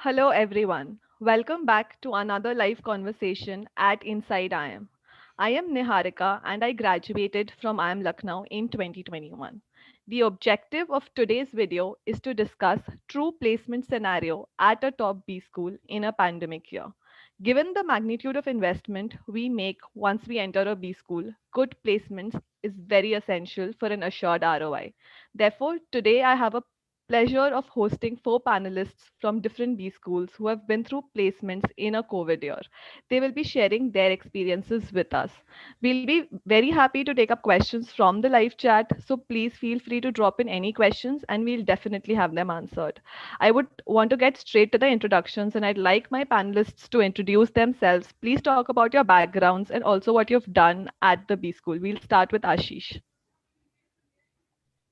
Hello, everyone. Welcome back to another live conversation at Inside IIM. I am Niharika and I graduated from IIM Lucknow in 2021. The objective of today's video is to discuss true placement scenario at a top B school in a pandemic year. Given the magnitude of investment we make once we enter a B school, good placements is very essential for an assured ROI. Therefore, today I have a pleasure of hosting four panelists from different B schools who have been through placements in a COVID year. They will be sharing their experiences with us. We'll be very happy to take up questions from the live chat, so please feel free to drop in any questions and we'll definitely have them answered. I would want to get straight to the introductions and I'd like my panelists to introduce themselves. Please talk about your backgrounds and also what you've done at the B school. We'll start with Ashish.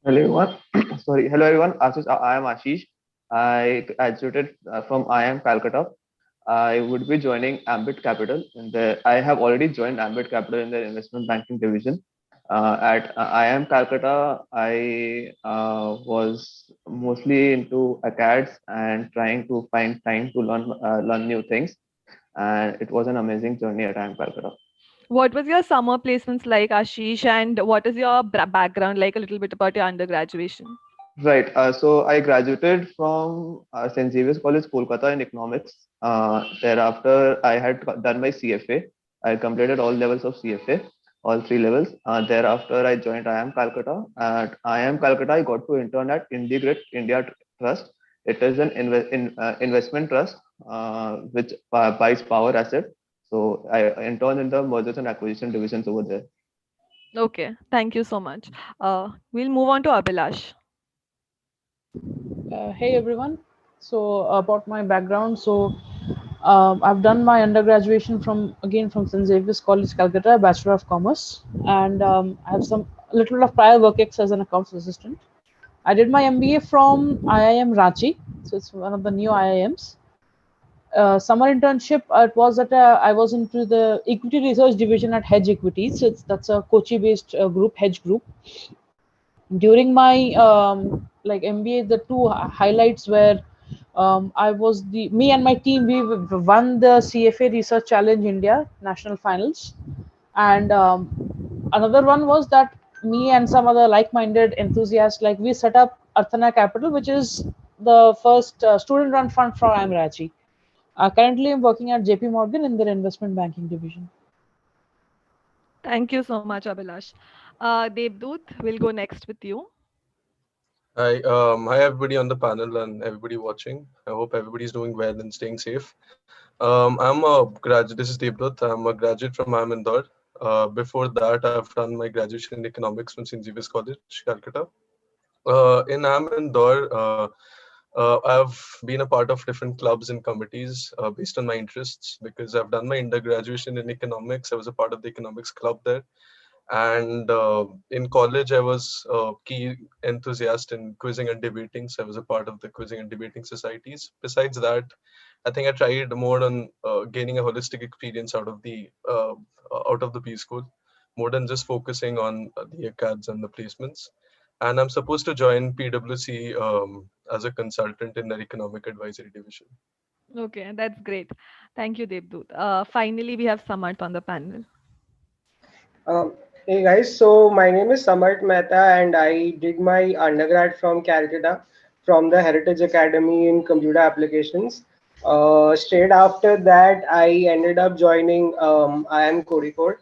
Hello everyone. Sorry. Hello everyone. I am Ashish. I graduated from IIM Calcutta. I would be joining Ambit Capital. I have already joined Ambit Capital in their investment banking division. At IIM Calcutta, I was mostly into acads and trying to find time to learn new things. And it was an amazing journey at IIM Calcutta. What was your summer placements like, Ashish, and what is your background like? A little bit about your undergraduation. Right. So I graduated from St. Xavier's College, Kolkata in economics. Thereafter, I had done my CFA. I completed all levels of CFA, all three levels. Thereafter, I joined IIM Calcutta. At IIM Calcutta, I got to intern at Indigrit India Trust. It is an investment trust which buys power assets. So I interned in the mergers and acquisition divisions over there. Okay, thank you so much. We'll move on to Abhilash. Hey everyone. So about my background, I've done my undergraduation from St. Xavier's College, Calcutta, Bachelor of Commerce, and I have some a little bit of prior work ex as an accounts assistant. I did my MBA from IIM Ranchi, so it's one of the new IIMs. Summer internship, it was at I was into the equity research division at Hedge Equities. That's a Kochi-based group, hedge group. During my MBA, the two highlights were I was the me and my team we won the CFA Research Challenge India national finals, and another one was that me and some other like-minded enthusiasts we set up Arthana Capital, which is the first student-run fund for Amrachi. Currently, I'm working at JP Morgan in their investment banking division. Thank you so much, Abhilash. Devdut, we'll go next with you. Hi everybody on the panel and everybody watching. I hope everybody's doing well and staying safe. I'm a graduate. This is Devdutt. I'm a graduate from IIM Indore. Before that, I've done my graduation in economics from St. Xavier's College, Calcutta. In IIM Indore, I've been a part of different clubs and committees based on my interests because I've done my undergraduation in economics. I was a part of the economics club there, and in college I was a key enthusiast in quizzing and debating, so I was a part of the quizzing and debating societies. Besides that, I think I tried more on gaining a holistic experience out of the B school, more than just focusing on the acads and the placements. And I'm supposed to join PwC as a consultant in their economic advisory division. Okay, that's great. Thank you, Devdut. Finally, we have Samarth on the panel. Um, Hey guys, so my name is Samarth Mehta and I did my undergrad from Calcutta from the Heritage Academy in Computer Applications. Straight after that, I ended up joining IIM Kozhikode.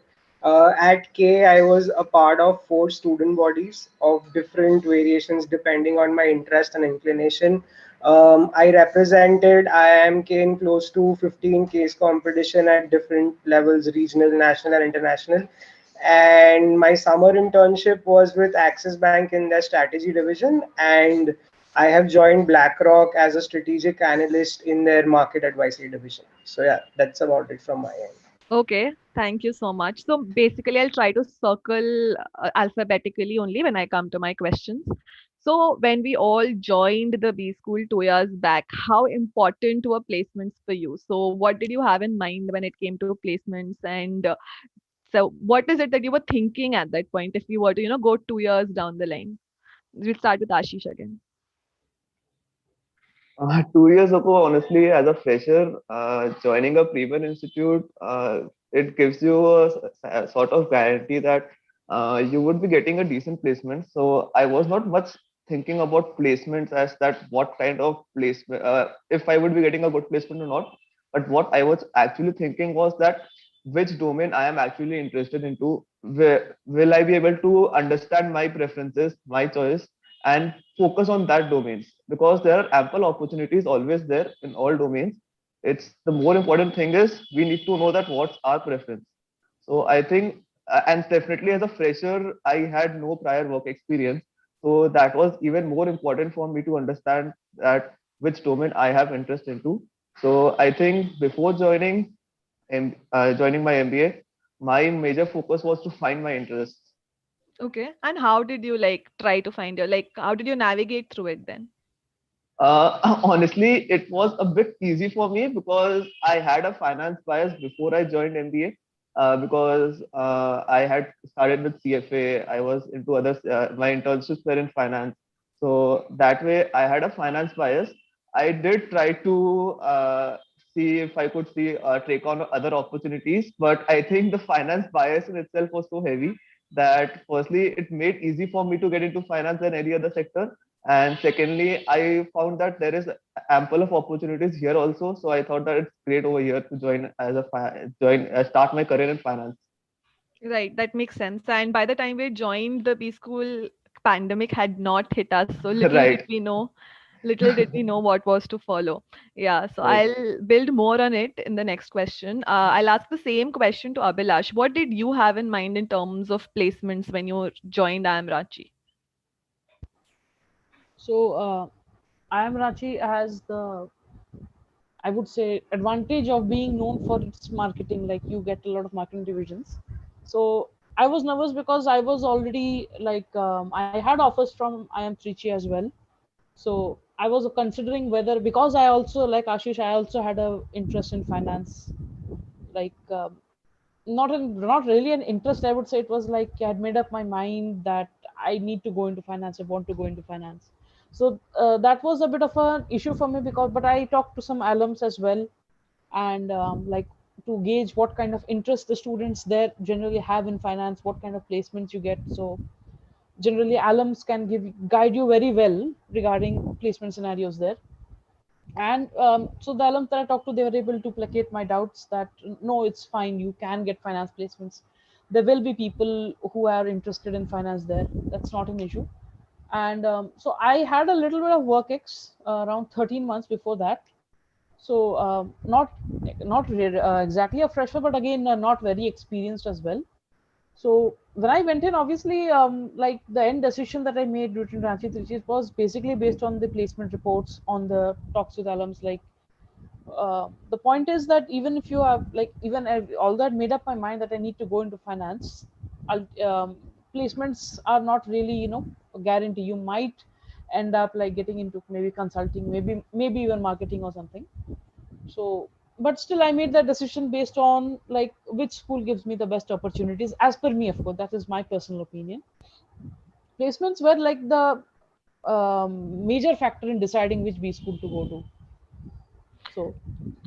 At K, I was a part of four student bodies of different variations depending on my interest and inclination. I represented IIMK in close to 15 case competition at different levels, regional, national, and international. And my summer internship was with Axis Bank in their strategy division, and I have joined BlackRock as a strategic analyst in their market advisory division. So yeah, that's about it from my end. Okay, thank you so much. So basically, I'll try to circle alphabetically only when I come to my questions. So when we all joined the B school 2 years back, how important were placements for you? So what did you have in mind when it came to placements? And so what is it that you were thinking at that point if you were to, go 2 years down the line? We'll start with Ashish again. 2 years ago, honestly, as a fresher, joining a premium institute, it gives you a sort of guarantee that you would be getting a decent placement. So I was not much thinking about placements as that what kind of placement, if I would be getting a good placement or not. But what I was actually thinking was that which domain I am actually interested into. Where will I be able to understand my preferences, my choice, and focus on that domains, because there are ample opportunities always there in all domains. It's the more important thing is we need to know that what's our preference. So I think, and definitely as a fresher, I had no prior work experience, so that was even more important for me to understand that which domain I have interest into. So I think before joining my MBA, my major focus was to find my interests. Okay. And how did you like try to find your like how did you navigate through it then? Honestly, it was a bit easy for me because I had a finance bias before I joined MBA. Because I had started with CFA, I was into others. My internships were in finance, so that way I had a finance bias. I did try to see if I could take on other opportunities, but I think the finance bias in itself was so heavy that firstly it made easy for me to get into finance than any other sector, and secondly, I found that there is ample of opportunities here also. So I thought that it's great over here to start my career in finance. Right, that makes sense. And by the time we joined the B school, pandemic had not hit us, so Right, little did we know what was to follow. Yeah, so right. I'll build more on it in the next question. I'll ask the same question to Abhilash. What did you have in mind in terms of placements when you joined Amrachi? So Amrachi has the, I would say, advantage of being known for its marketing. Like you get a lot of marketing divisions. So I was nervous because I was already like I had offers from IIM Trichy as well. So I was considering whether, because I also like Ashish, I also had a interest in finance. Like not really an interest. I would say it was like I had made up my mind that I need to go into finance. I want to go into finance. So that was a bit of an issue for me, because but I talked to some alums as well, and like to gauge what kind of interest the students there generally have in finance, what kind of placements you get. So generally alums can guide you very well regarding placement scenarios there. And so the alums that I talked to, they were able to placate my doubts that no, it's fine, you can get finance placements. There will be people who are interested in finance there. That's not an issue. And so I had a little bit of work around 13 months before that. So not exactly a fresher, but again not very experienced as well. So when I went in, obviously, like the end decision that I made during Ranchi Trichy was basically based on the placement reports, on the talks with alums. Like the point is that even if you have like even all that made up my mind that I need to go into finance, placements are not really a guarantee. You might end up like getting into maybe consulting, maybe even marketing or something. So but still I made that decision based on like which school gives me the best opportunities, as per me, of course. That is my personal opinion. Placements were like the major factor in deciding which B school to go to. So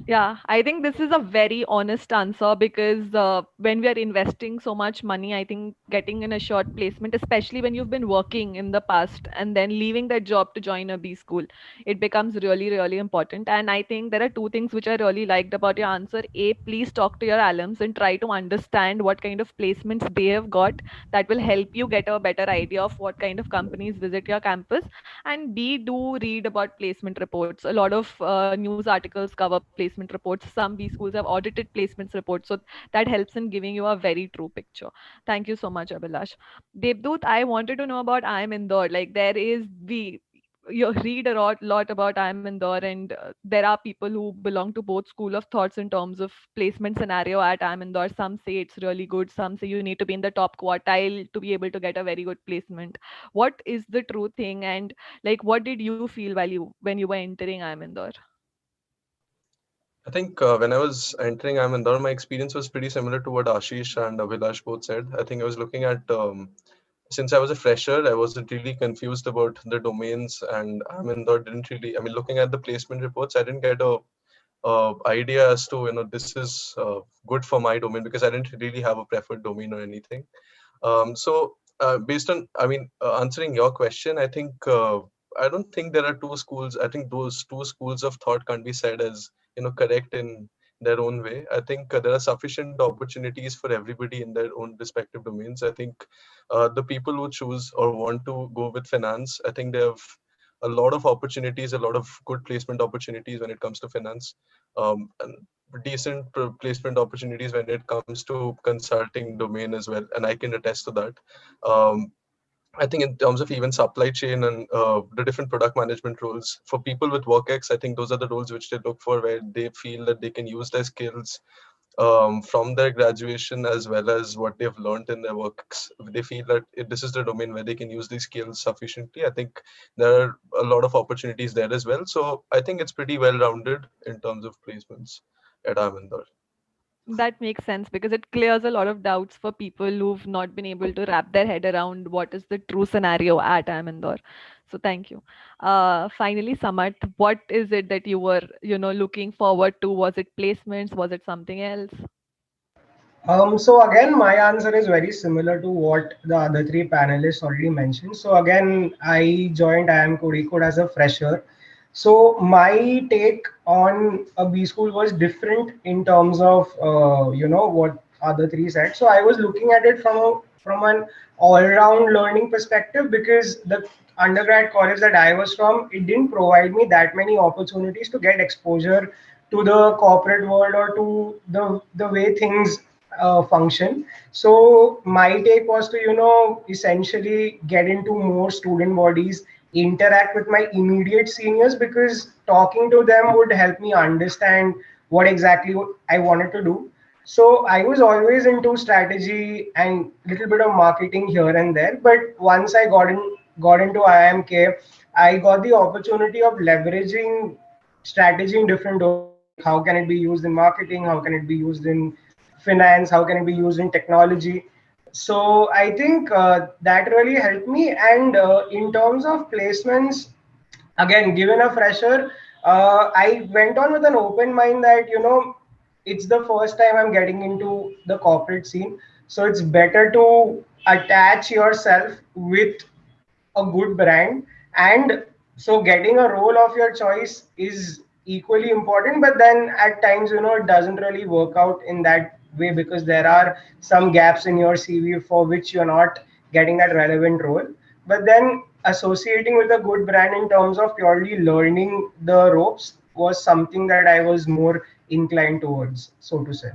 Yeah, I think this is a very honest answer because when we are investing so much money, I think getting in a short placement, especially when you've been working in the past and then leaving that job to join a B school, it becomes really, really important. And I think there are two things which I really liked about your answer. A, please talk to your alums and try to understand what kind of placements they have got. That will help you get a better idea of what kind of companies visit your campus. And B, do read about placement reports. A lot of news articles cover placement reports. Some B schools have audited placements reports. So that helps in giving you a very true picture. Thank you so much, Abhilash. Devdut, I wanted to know about IIM Indore. Like there is the you read a lot about IIM Indore, and there are people who belong to both school of thoughts in terms of placement scenario at IIM Indore. Some say it's really good. Some say you need to be in the top quartile to be able to get a very good placement. What is the true thing, and like what did you feel when you were entering IIM Indore? I think when I was entering IIM Indore, my experience was pretty similar to what Ashish and Abhilash both said. I think I was looking at since I was a fresher, I wasn't really confused about the domains, and I mean, though didn't really. I mean, looking at the placement reports, I didn't get a idea as to, this is good for my domain, because I didn't really have a preferred domain or anything. Based on, answering your question, I don't think there are two schools. I think those two schools of thought can't be said as, correct in their own way. I think there are sufficient opportunities for everybody in their own respective domains. I think the people who choose or want to go with finance, I think they have a lot of opportunities, a lot of good placement opportunities when it comes to finance, and decent placement opportunities when it comes to consulting domain as well, and I can attest to that. um, I think in terms of even supply chain and the different product management roles for people with work-ex, I think those are the roles which they look for, where they feel that they can use their skills from their graduation as well as what they've learned in their works. They feel that this is the domain where they can use these skills sufficiently. I think there are a lot of opportunities there as well. So I think it's pretty well rounded in terms of placements at Amindor. That makes sense because it clears a lot of doubts for people who've not been able to wrap their head around what is the true scenario at Amindor. So thank you. Finally, Samarth, what is it that you were, looking forward to? Was it placements? Was it something else? So again, my answer is very similar to what the other three panelists already mentioned. So again, I joined IIM Code as a fresher. So my take on a B school was different in terms of what other three said. So I was looking at it from an all-round learning perspective, because the undergrad college that I was from, it didn't provide me that many opportunities to get exposure to the corporate world or to the way things function. So my take was to, essentially get into more student bodies, interact with my immediate seniors, because talking to them would help me understand what exactly I wanted to do. So I was always into strategy and little bit of marketing here and there. But once I got into IIMK, I got the opportunity of leveraging strategy in different domains, like how can it be used in marketing, how can it be used in finance, how can it be used in technology. So I think that really helped me. And in terms of placements, again, given a fresher, I went on with an open mind that, it's the first time I'm getting into the corporate scene. So it's better to attach yourself with a good brand. And so getting a role of your choice is equally important, but then at times, it doesn't really work out in that way, because there are some gaps in your CV for which you're not getting that relevant role. But then associating with a good brand in terms of purely learning the ropes was something that I was more inclined towards, so to say.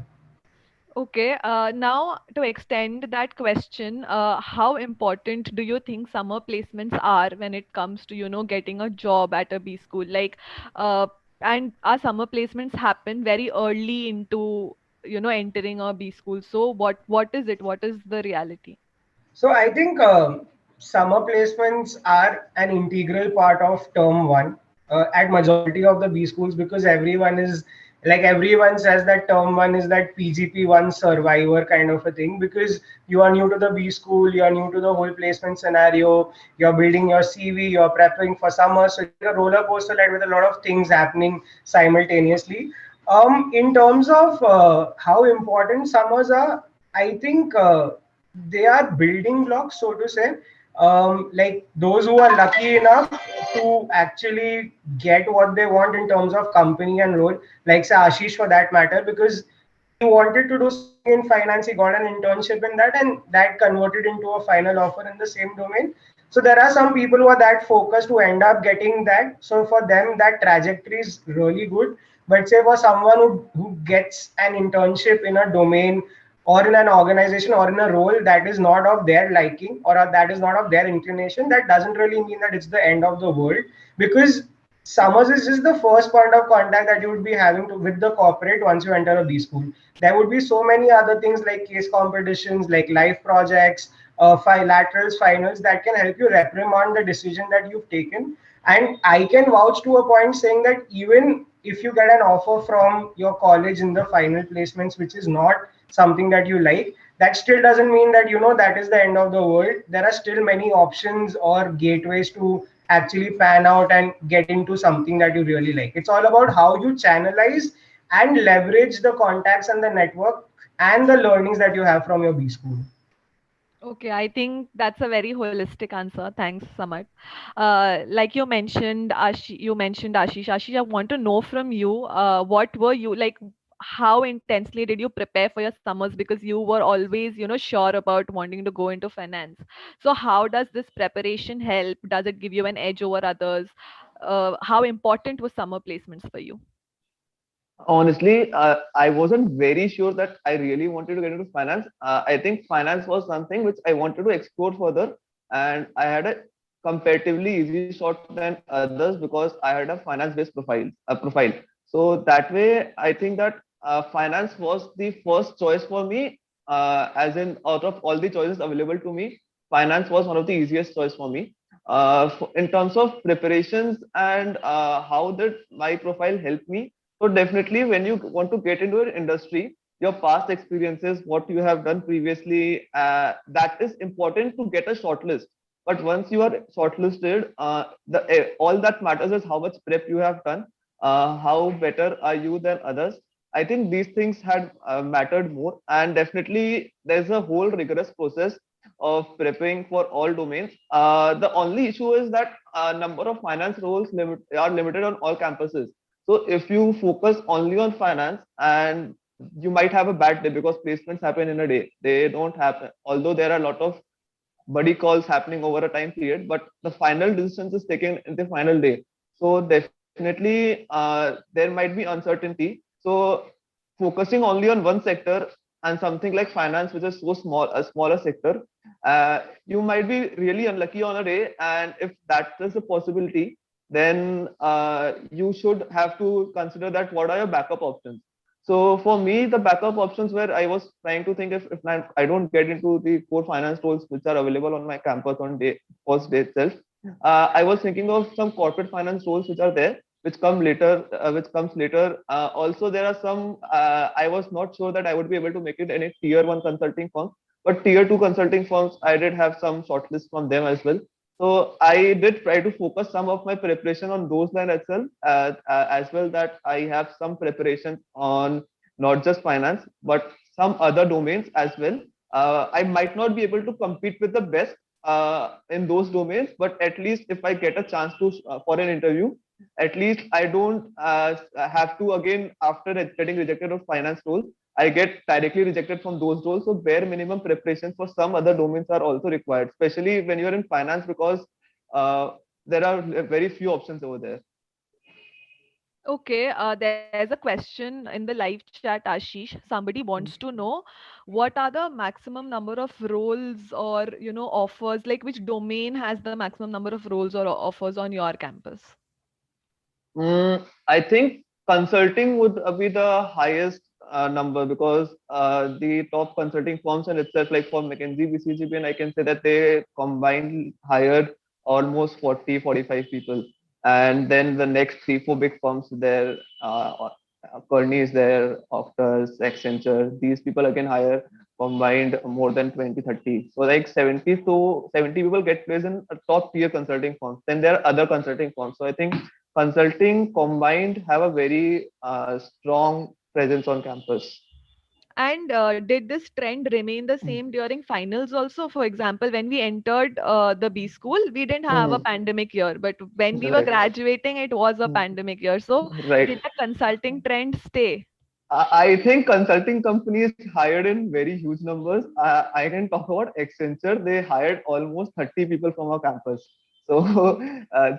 Okay, now to extend that question, how important do you think summer placements are when it comes to, getting a job at a B school? Like, uh, and our summer placements happen very early into, entering a B school. So what is it? What is the reality? So I think summer placements are an integral part of term one at majority of the B schools, because everyone says that term one is that PGP one survivor kind of a thing, because you are new to the B school, you are new to the whole placement scenario, you're building your CV, you're preparing for summer, so it's like a roller coaster ride with a lot of things happening simultaneously. In terms of how important summers are, I think. They are building blocks, so to say. Like those who are lucky enough to actually get what they want in terms of company and role, like say Ashish for that matter, because he wanted to do something in finance, he got an internship in that, and that converted into a final offer in the same domain. So there are some people who are that focused who end up getting that. So for them, that trajectory is really good. But say for someone who gets an internship in a domain or in an organization or in a role that is not of their liking, or that is not of their inclination, that doesn't really mean that it's the end of the world, because summers is just the first point of contact that you would be having with the corporate once you enter a B school. There would be so many other things like case competitions, like live projects, laterals, finals, that can help you reprimand the decision that you've taken. And I can vouch to a point saying that even if you get an offer from your college in the final placements, which is not something that you like, That still doesn't mean that that is the end of the world. There are still many options or gateways to actually pan out and get into something that you really like. It's all about how you channelize and leverage the contacts and the network and the learnings that you have from your B school. Okay, I think that's a very holistic answer. Thanks, Samad. Like you mentioned Ashish. Ashish, I want to know from you, what were you like? How intensely did you prepare for your summers? Because you were always, sure about wanting to go into finance. So how does this preparation help? Does it give you an edge over others? How important was summer placements for you? Honestly, I wasn't very sure that I really wanted to get into finance. I think finance was something which I wanted to explore further, and I had a comparatively easy shot than others because I had a finance-based profile. So that way, I think that finance was the first choice for me. As in, out of all the choices available to me, finance was one of the easiest choice for me. In terms of preparations and how did my profile help me, so definitely, when you want to get into an industry, your past experiences, what you have done previously, that is important to get a shortlist. But once you are shortlisted, all that matters is how much prep you have done, how better are you than others. I think these things had mattered more, and definitely there's a whole rigorous process of prepping for all domains. The only issue is that number of finance roles are limited on all campuses. So if you focus only on finance, and you might have a bad day because placements happen in a day. They don't happen, although there are a lot of buddy calls happening over a time period, but the final decisions is taken in the final day. So definitely there might be uncertainty. So focusing only on one sector and something like finance, which is so small, a smaller sector, you might be really unlucky on a day. And if that is a possibility, then you should have to consider that what are your backup options. So for me, the backup options where I was trying to think, if I don't get into the core finance roles which are available on my campus on day first day itself, I was thinking of some corporate finance roles which are there, which comes later. Also, there are some. I was not sure that I would be able to make it any tier one consulting firms, but tier two consulting firms, I did have some shortlist from them as well. So I did try to focus some of my preparation on those lines as well, that I have some preparation on not just finance, but some other domains as well. I might not be able to compete with the best in those domains, but at least if I get a chance to for an interview, at least I don't have to again after getting rejected of finance roles, I get directly rejected from those roles. So bare minimum preparation for some other domains are also required, especially when you're in finance, because uh, there are very few options over there. Okay, there's a question in the live chat, Ashish. Somebody wants to know what are the maximum number of roles or offers, like which domain has the maximum number of roles or offers on your campus? I think consulting would be the highest number, because the top consulting firms in itself, like for McKinsey, BCGP, and I can say that they combined hired almost 40, 45 people. And then the next three, four big firms there, Kearney is there, Optus, Accenture, these people again hire combined more than 20, 30. So like 70 to 70 people get placed in a top tier consulting firms. Then there are other consulting firms. So I think consulting combined have a very strong presence on campus. And did this trend remain the same during finals also? For example, when we entered the B school, we didn't have a Mhm. pandemic year, but when we were Right. graduating, it was a pandemic year. So did Right. the consulting trend stay? I think consulting companies hired in very huge numbers. I can talk about Accenture. They hired almost 30 people from our campus. So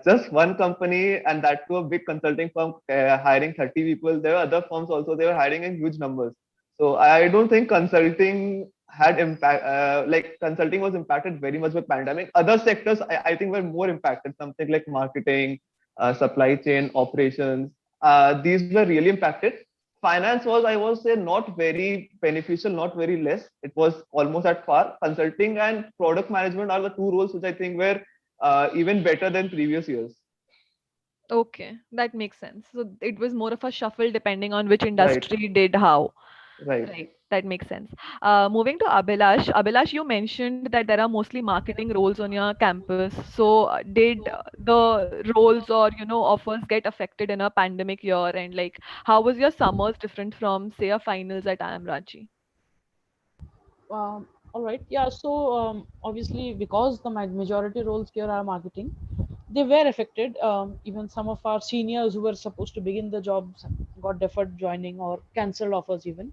just one company, and that to a big consulting firm, hiring 30 people. There were other firms also. They were hiring in huge numbers. So I don't think consulting had impact. Like consulting was impacted very much by pandemic. Other sectors, I think, were more impacted. Something like marketing, supply chain, operations. These were really impacted. Finance was, I would say, not very beneficial, not very less. It was almost at par. Consulting and product management are the two roles which I think were even better than previous years. Okay, that makes sense. So it was more of a shuffle depending on which Right, industry did how. right. Right. That makes sense. Moving to Abhilash. Abhilash, you mentioned that there are mostly marketing roles on your campus. So, did the roles or offers get affected in a pandemic year? And like, how was your summers different from say a finals at Amrachi? All right. Yeah. So obviously, because the majority roles here are marketing, they were affected. Even some of our seniors who were supposed to begin the jobs got deferred joining or cancelled offers even.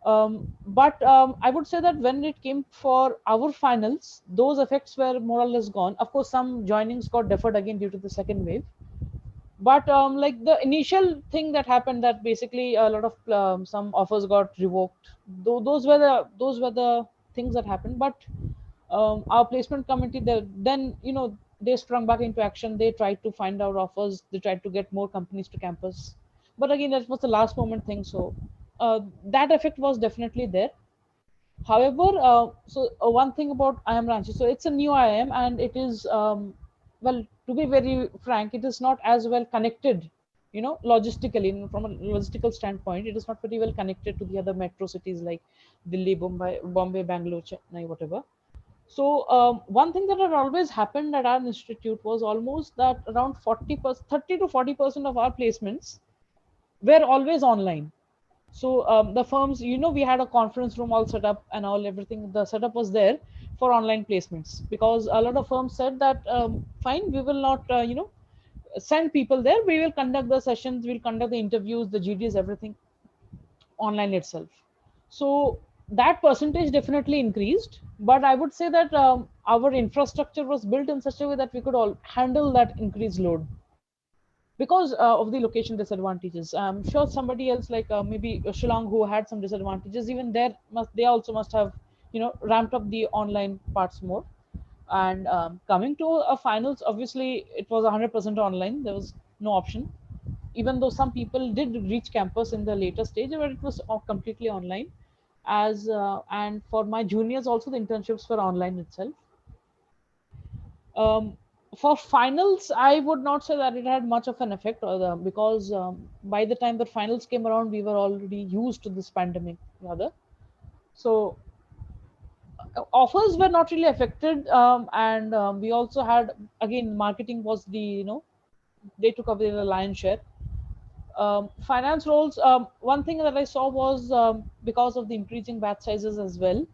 But I would say that when it came for our finals, those effects were more or less gone. Of course, some joinings got deferred again due to the second wave, but like the initial thing that happened, that basically a lot of some offers got revoked. Those were the things that happened. But our placement committee, then they sprung back into action. They tried to find out offers, they tried to get more companies to campus, but again that was the last moment thing. So that effect was definitely there. However, one thing about IIM Ranchi, so it's a new IIM, and it is well, to be very frank, it is not as well connected. Logistically, from a logistical standpoint, it is not very well connected to the other metro cities like Delhi, Bombay, Bangalore, Chennai, whatever. So one thing that had always happened at our institute was almost that around 40%, 30 to 40% of our placements were always online. So the firms, we had a conference room all set up and all everything. The setup was there for online placements, because a lot of firms said that fine, we will not, send people there. We will conduct the sessions, we'll conduct the interviews, the GDs, everything online itself. So that percentage definitely increased. But I would say that our infrastructure was built in such a way that we could all handle that increased load because of the location disadvantages. I'm sure somebody else, like maybe Shillong, who had some disadvantages, even there they also must have ramped up the online parts more. And coming to a finals, obviously it was 100% online. There was no option, even though some people did reach campus in the later stage, but it was completely online. As and for my juniors also, the internships were online itself. um, for finals, I would not say that it had much of an effect, because by the time the finals came around, we were already used to this pandemic, rather. So offers were not really affected, and we also had, again, marketing was the they took away the lion's share. Finance roles, one thing that I saw was, because of the increasing batch sizes as well,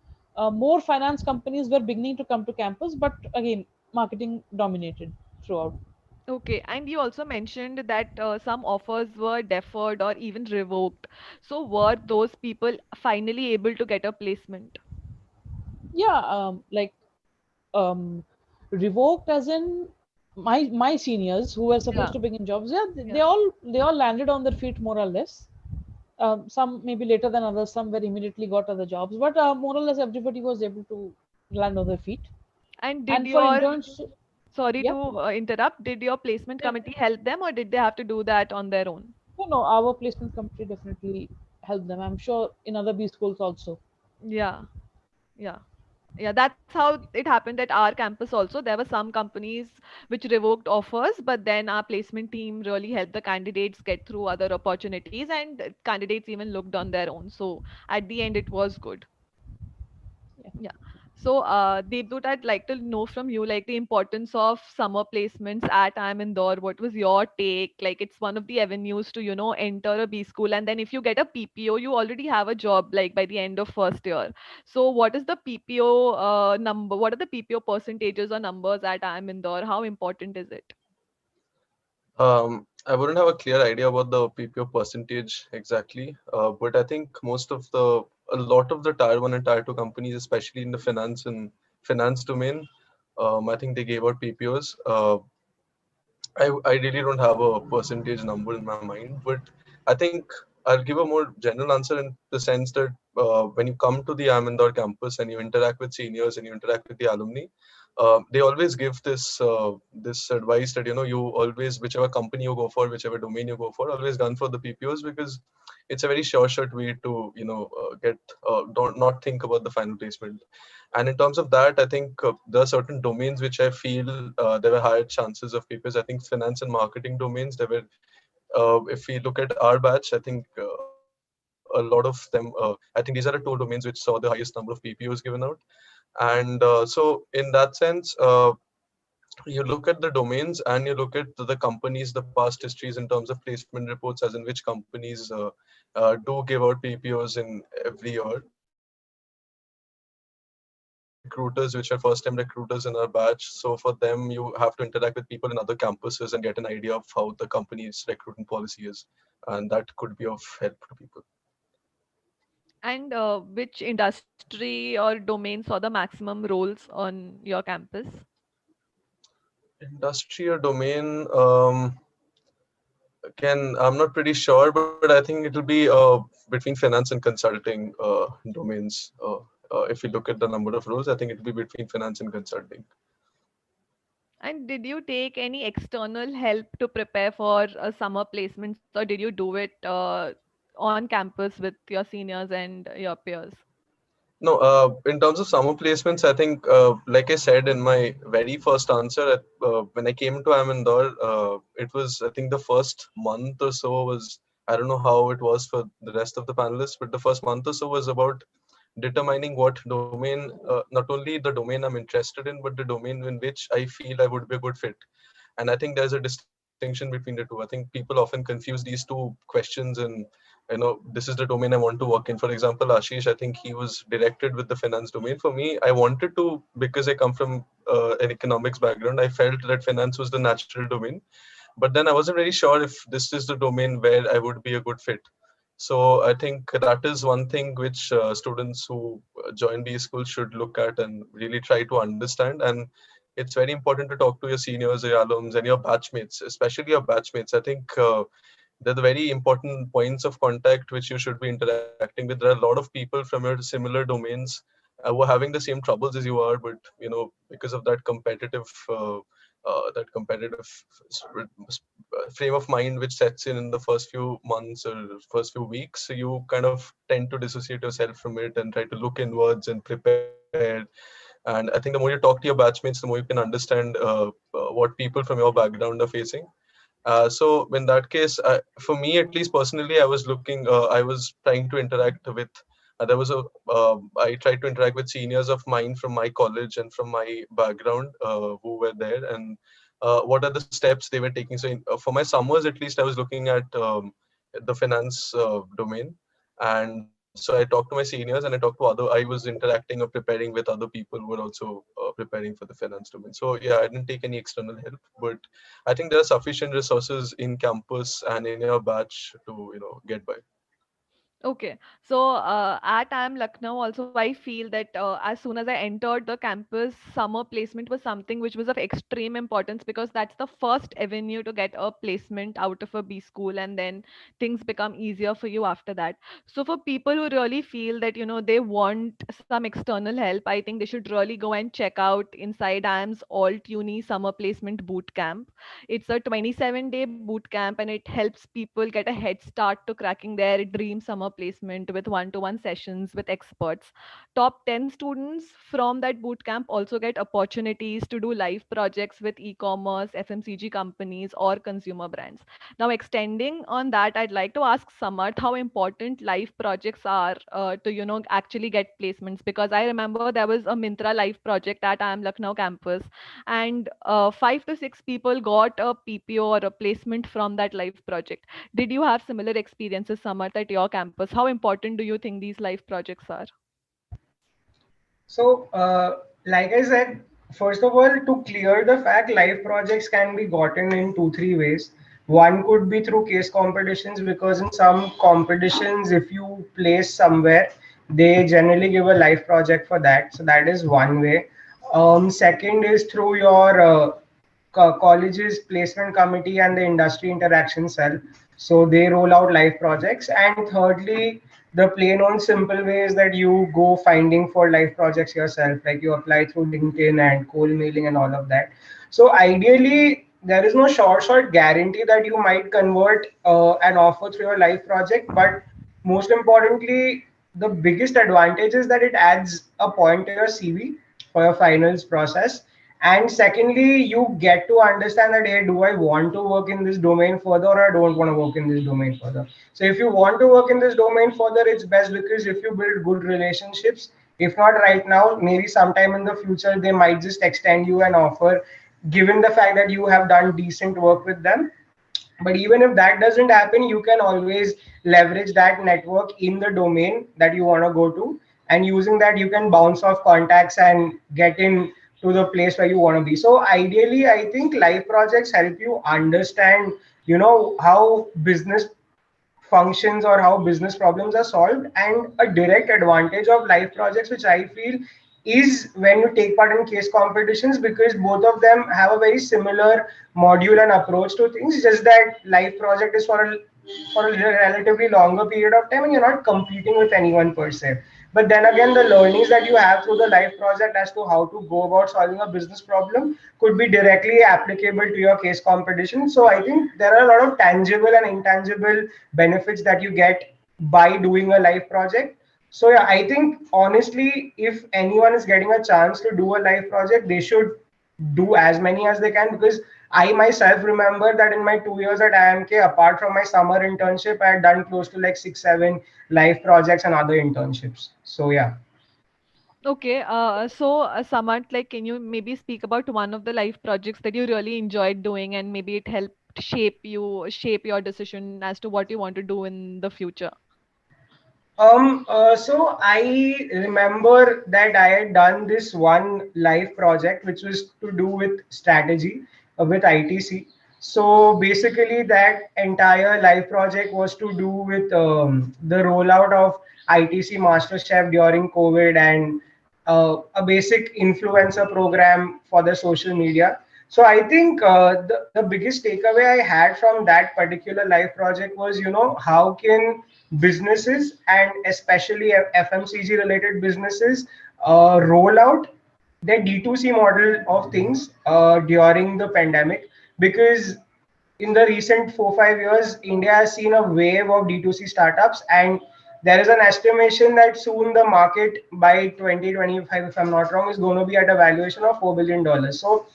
more finance companies were beginning to come to campus, but again, marketing dominated throughout. Okay, and you also mentioned that some offers were deferred or even revoked. So, were those people finally able to get a placement? Yeah, like um, revoked as in my seniors who were supposed Yeah, to begin jobs. Yeah, they yeah. all landed on their feet more or less. Some maybe later than others. Some were immediately got other jobs, but more or less everybody was able to land on their feet. And did And for your, interns, sorry yeah, to interrupt, did your placement committee help them or did they have to do that on their own? no, our placement committee definitely helped them. I'm sure in other B schools also. Yeah, yeah. Yeah, that's how it happened at our campus also. There were some companies which revoked offers, but then our placement team really helped the candidates get through other opportunities, and candidates even looked on their own. So at the end, it was good. Yeah. Yeah. So, Devdut, I'd like to know from you, like the importance of summer placements at IIM Indore. What was your take? Like, it's one of the avenues to, enter a B school, and then if you get a PPO, you already have a job, like by the end of first year. So, what is the PPO number? What are the PPO percentages or numbers at IIM Indore? How important is it? I wouldn't have a clear idea about the PPO percentage exactly, but I think a lot of the tier one and tier two companies, especially in the finance domain, I think they gave out PPOs. I really don't have a percentage number in my mind, but I think I'll give a more general answer in the sense that when you come to the Amindor campus and you interact with seniors and you interact with the alumni, they always give this advice that you always, whichever company you go for, whichever domain you go for, always gun for the PPOs, because it's a very sure shot way to get don't not think about the final placement. And in terms of that, I think there are certain domains which I feel there were higher chances of papers. I think finance and marketing domains, there were, if we look at our batch, I think a lot of a lot of them. I think these are the two domains which saw the highest number of PPOs given out. And so in that sense, you look at the domains and you look at the companies, the past histories in terms of placement reports, as in which companies do give out PPOs in every year. Recruiters, which are first time recruiters in our batch. So for them, you have to interact with people in other campuses and get an idea of how the company's recruitment policy is. And that could be of help to people. And which industry or domain saw the maximum roles on your campus? Industry or domain, I'm not pretty sure, but I think it'll be between finance and consulting domains. If you look at the number of roles, I think it'll be between finance and consulting. And did you take any external help to prepare for summer placements, or did you do it on campus with your seniors and your peers? No, in terms of summer placements, I think, like I said in my very first answer, when I came to Amindor, it was, I think, the first month or so was, I don't know how it was for the rest of the panelists, but the first month or so was about determining what domain, not only the domain I'm interested in, but the domain in which I feel I would be a good fit. And I think there's a distinction between the two. I think people often confuse these two questions, and this is the domain I want to work in. For example, Ashish, I think he was directed with the finance domain. For me, I wanted to, because I come from an economics background, I felt that finance was the natural domain, but then I wasn't very sure if this is the domain where I would be a good fit. So I think that is one thing which students who join these schools should look at and really try to understand. And it's very important to talk to your seniors, your alums, and your batchmates, especially your batchmates. I think they're the very important points of contact which you should be interacting with. There are a lot of people from your similar domains who are having the same troubles as you are, but because of that competitive frame of mind which sets in the first few months or first few weeks, so you kind of tend to dissociate yourself from it and try to look inwards and prepare. And I think the more you talk to your batchmates, the more you can understand what people from your background are facing. So in that case, for me at least personally, I was trying to interact with. I tried to interact with seniors of mine from my college and from my background who were there, and what are the steps they were taking. So for my summers, at least, I was looking at the finance domain, and so I talked to my seniors and I talked to other. I was interacting or preparing with other people who were also preparing for the finance domain. So yeah, I didn't take any external help, but I think there are sufficient resources in campus and in your batch to get by. Okay, so at IIM Lucknow, also I feel that as soon as I entered the campus, summer placement was something which was of extreme importance because that's the first avenue to get a placement out of a B school, and then things become easier for you after that. So for people who really feel that they want some external help, I think they should really go and check out Inside IIM's Alt Uni Summer Placement Boot Camp. It's a 27-day boot camp and it helps people get a head start to cracking their dream summer placement with one-to-one sessions with experts. Top 10 students from that boot camp also get opportunities to do live projects with e-commerce, FMCG companies or consumer brands. Now, extending on that, I'd like to ask Samarth how important live projects are to actually get placements, because I remember there was a Mintra live project at IIM Lucknow campus, and 5 to 6 people got a PPO or a placement from that live project. Did you have similar experiences, Samarth, at your campus? How important do you think these live projects are? So, like I said, first of all, to clear the fact, live projects can be gotten in two, three ways. One could be through case competitions, because in some competitions, if you place somewhere, they generally give a live project for that. So that is one way. Second is through your college's placement committee and the industry interaction cell. So they roll out live projects. And thirdly, the plain on simple way is that you go finding for live projects yourself, like you apply through LinkedIn and cold mailing and all of that. So ideally, there is no short guarantee that you might convert an offer through your live project, but most importantly, the biggest advantage is that it adds a point to your CV for your finals process. And secondly, you get to understand that, hey, do I want to work in this domain further, or I don't want to work in this domain further. So if you want to work in this domain further, it's best, because if you build good relationships, if not right now, maybe sometime in the future, they might just extend you an offer, given the fact that you have done decent work with them. But even if that doesn't happen, you can always leverage that network in the domain that you want to go to, and using that, you can bounce off contacts and get in to the place where you want to be. So ideally, I think life projects help you understand, how business functions or how business problems are solved. And a direct advantage of live projects, which I feel, is when you take part in case competitions, because both of them have a very similar module and approach to things, just that live project is for a relatively longer period of time, and you're not competing with anyone per se. But then again, the learnings that you have through the live project as to how to go about solving a business problem could be directly applicable to your case competition. So I think there are a lot of tangible and intangible benefits that you get by doing a live project. So yeah, I think honestly, if anyone is getting a chance to do a live project, they should do as many as they can, because I myself remember that in my 2 years at IIMK, apart from my summer internship, I had done close to like 6, 7 live projects and other internships. So yeah. Okay, so Samarth, like, can you maybe speak about one of the life projects that you really enjoyed doing, and maybe it helped shape your decision as to what you want to do in the future? So I remember that I had done this one live project which was to do with strategy with ITC. So basically, that entire live project was to do with the rollout of ITC MasterChef during COVID, and a basic influencer program for the social media. So I think the biggest takeaway I had from that particular live project was, how can businesses, and especially FMCG related businesses, roll out their D2C model of things during the pandemic. Because in the recent 4 5 years, India has seen a wave of D2C startups, and there is an estimation that soon the market by 2025, if I'm not wrong, is going to be at a valuation of $4 billion. So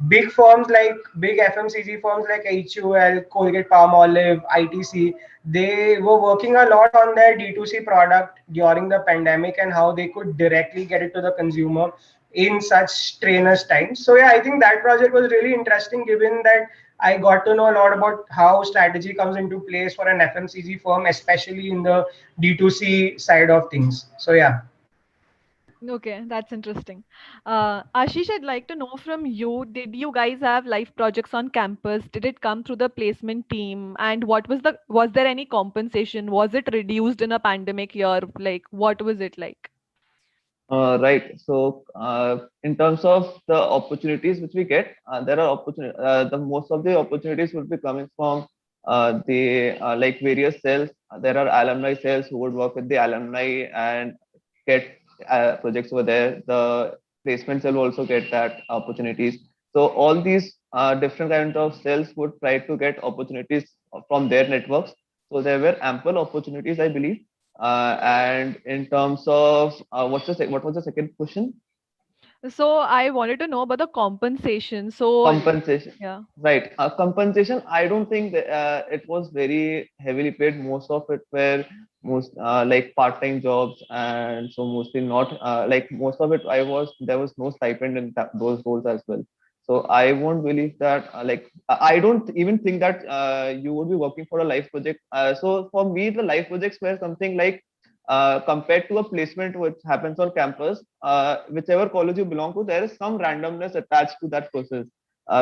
big firms, like big FMCG firms like HUL, Colgate Palmolive, ITC, they were working a lot on their D2C product during the pandemic, and how they could directly get it to the consumer in such strenuous times. So yeah, I think that project was really interesting, given that I got to know a lot about how strategy comes into place for an FMCG firm, especially in the D2C side of things. So yeah. Okay, that's interesting. Ashish, I'd like to know from you, did you guys have life projects on campus? Did it come through the placement team? And was there any compensation? Was it reduced in a pandemic year? Like, what was it like? Right. So, in terms of the opportunities which we get, there are opportunity. The most of the opportunities would be coming from the like various cells. There are alumni cells who would work with the alumni and get projects over there. The placement cell will also get that opportunities. So all these different kind of cells would try to get opportunities from their networks. So there were ample opportunities, I believe. And in terms of what was the second question? So I wanted to know about the compensation. So, Compensation. yeah. Right. Compensation, I don't think that, it was very heavily paid. Most of it were most like part-time jobs, and so mostly not like most of it. There was no stipend in those roles as well. So I won't believe that. I don't even think that you would be working for a life project. So for me, the life projects were something like compared to a placement which happens on campus, whichever college you belong to, there is some randomness attached to that process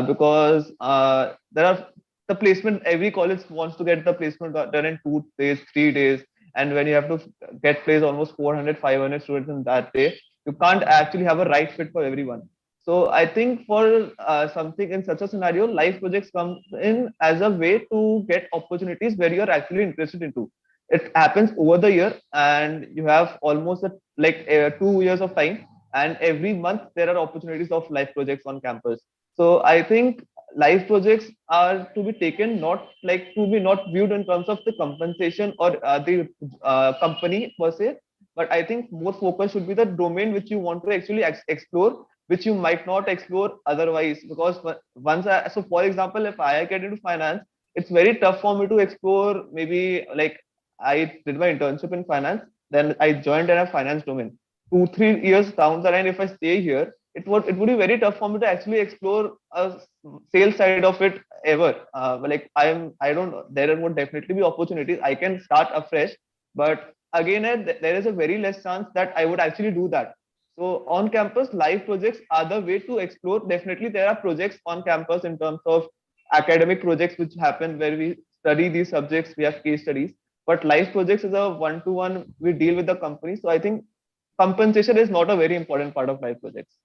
because there are the placement. Every college wants to get the placement done in 2 days, 3 days, and when you have to get placed almost 400, 500 students in that day, you can't actually have a right fit for everyone. So I think for something in such a scenario, life projects come in as a way to get opportunities where you are actually interested into. It happens over the year, and you have almost 2 years of time, and every month there are opportunities of life projects on campus. So I think life projects are to be taken not viewed in terms of the compensation or the company per se, but I think more focus should be the domain which you want to actually explore, which you might not explore otherwise. Because so for example, if I get into finance, it's very tough for me to explore. Maybe like I did my internship in finance, then I joined in a finance domain. 2 3 years down the line, if I stay here, it would be very tough for me to actually explore a sales side of it ever. Like I don't. There would definitely be opportunities. I can start afresh, but again, there is a very less chance that I would actually do that. So on campus, live projects are the way to explore. Definitely, there are projects on campus in terms of academic projects which happen where we study these subjects. We have case studies, but live projects is a one-to-one. We deal with the company. So I think compensation is not a very important part of live projects.